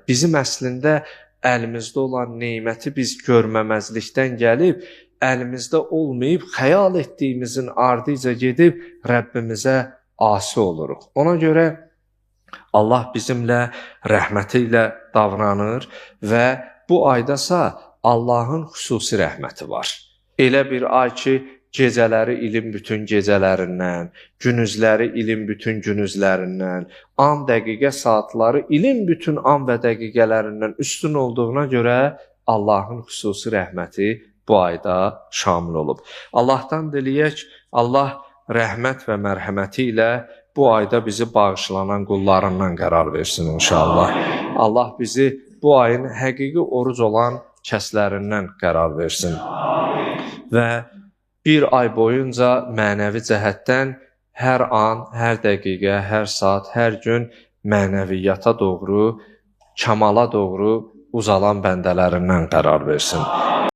bizim əslində əlimizdə olan neməti biz görməməzlikdən gəlib, əlimizdə olmayıb, xəyal etdiyimizin ardıca gedib Rəbbimizə asi oluruq. Ona görə Allah bizimlə rəhməti ilə davranır və bu aydasa Allahın xüsusi rəhməti var. Elə bir ay ki, gecələri ilin bütün gecələrindən, günüzləri ilin bütün günüzlərindən, an dəqiqə saatları ilin bütün an və dəqiqələrindən üstün olduğuna görə Allahın xüsusi rəhməti bu ayda şamil olub. Allahdan diləyək, Allah rəhmət və mərhəməti ilə bu ayda bizi bağışlanan qullarından qərar versin inşallah. Allah bizi bu ayın həqiqi oruc olan kəslərindən qərar versin. Və bir ay boyunca mənəvi cəhətdən hər an, hər dəqiqə, hər saat, hər gün mənəviyyata doğru, kamala doğru uzalan bəndələrindən qərar versin.